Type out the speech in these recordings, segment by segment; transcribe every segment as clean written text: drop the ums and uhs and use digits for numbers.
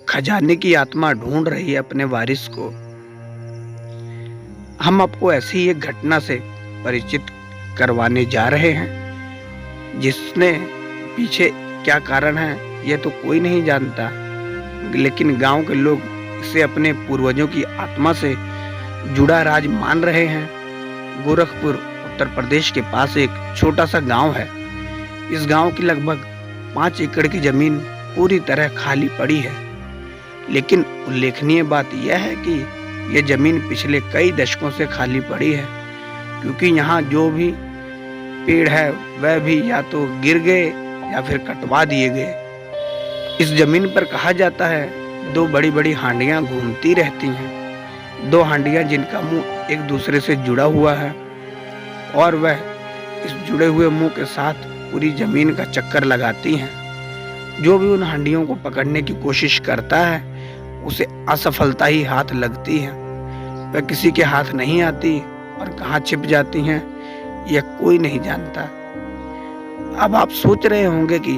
खजाने की आत्मा ढूंढ रही है अपने वारिस को। हम आपको ऐसी ही एक घटना से परिचित करवाने जा रहे हैं जिसने पीछे क्या कारण है यह तो कोई नहीं जानता, लेकिन गांव के लोग इसे अपने पूर्वजों की आत्मा से जुड़ा राज मान रहे हैं। गोरखपुर उत्तर प्रदेश के पास एक छोटा सा गांव है। इस गांव की लगभग 5 एकड़ की जमीन पूरी तरह खाली पड़ी है, लेकिन उल्लेखनीय बात यह है कि यह जमीन पिछले कई दशकों से खाली पड़ी है, क्योंकि यहाँ जो भी पेड़ है वह भी या तो गिर गए या फिर कटवा दिए गए। इस जमीन पर कहा जाता है 2 बड़ी बड़ी हांडियां घूमती रहती हैं। 2 हांडियां जिनका मुंह एक दूसरे से जुड़ा हुआ है और वह इस जुड़े हुए मुंह के साथ पूरी जमीन का चक्कर लगाती हैं। जो भी उन हांडियों को पकड़ने की कोशिश करता है उसे असफलता ही हाथ लगती है। वह किसी के हाथ नहीं आती और कहाँ छिप जाती हैं यह कोई नहीं जानता। अब आप सोच रहे होंगे कि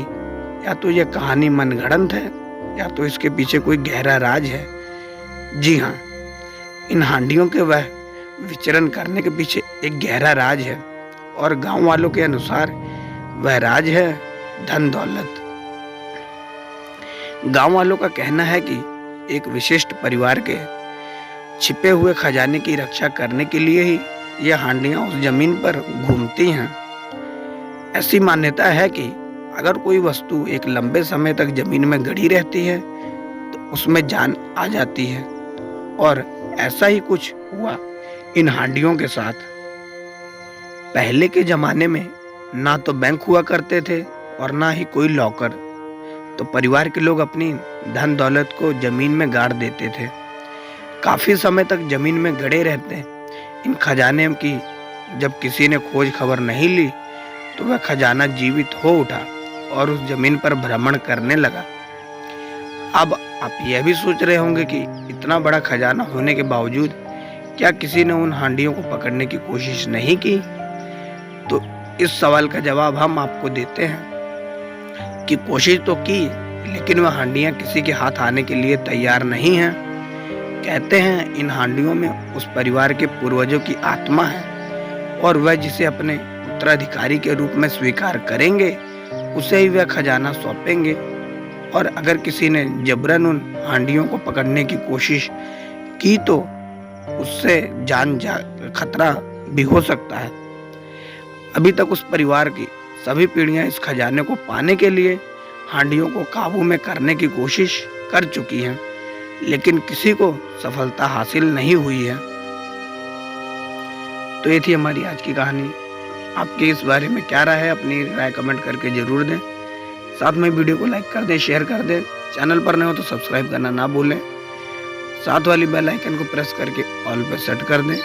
या तो यह कहानी मनगढ़ंत है या तो इसके पीछे कोई गहरा राज है। जी हाँ, इन हांडियों के वह विचरण करने के पीछे एक गहरा राज है और गांव वालों के अनुसार वह राज है धन दौलत। गांव वालों का कहना है कि एक विशिष्ट परिवार के छिपे हुए खजाने की रक्षा करने के लिए ही यह हांडियां उस जमीन पर घूमती हैं। ऐसी मान्यता है कि अगर कोई वस्तु एक लंबे समय तक जमीन में गड़ी रहती है तो उसमें जान आ जाती है, और ऐसा ही कुछ हुआ इन हांडियों के साथ। पहले के जमाने में ना तो बैंक हुआ करते थे और ना ही कोई लॉकर, तो परिवार के लोग अपनी धन दौलत को जमीन में गाड़ देते थे। काफी समय तक जमीन में गड़े रहते इन खजाने की जब किसी ने खोज खबर नहीं ली तो वह खजाना जीवित हो उठा और उस जमीन पर भ्रमण करने लगा। अब आप यह भी सोच रहे होंगे कि इतना बड़ा खजाना होने के बावजूद क्या किसी ने उन हांडियों को पकड़ने की कोशिश नहीं की? तो इस सवाल का जवाब हम आपको देते हैं कि कोशिश तो की, लेकिन वह हांडियां किसी के हाथ आने के लिए तैयार नहीं हैं। कहते हैं इन हांडियों में उस परिवार के पूर्वजों की आत्मा है और वह जिसे अपने उत्तराधिकारी के रूप में स्वीकार करेंगे उसे ही वह खजाना सौंपेंगे, और अगर किसी ने जबरन उन हांडियों को पकड़ने की कोशिश की तो उससे खतरा भी हो सकता है। अभी तक उस परिवार की सभी पीढ़ियां इस खजाने को पाने के लिए हांडियों को काबू में करने की कोशिश कर चुकी हैं, लेकिन किसी को सफलता हासिल नहीं हुई है। तो ये थी हमारी आज की कहानी। आपके इस बारे में क्या राय है, अपनी राय कमेंट करके जरूर दें। साथ में वीडियो को लाइक कर दें, शेयर कर दें। चैनल पर नए हो तो सब्सक्राइब करना ना भूलें। साथ वाली बेल आइकन को प्रेस करके ऑल पर सेट कर दें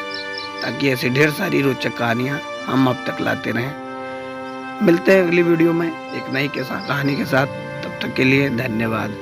ताकि ऐसी ढेर सारी रोचक कहानियाँ हम अब तक लाते रहें। मिलते हैं अगली वीडियो में एक नई कहानी के साथ। तब तक के लिए धन्यवाद।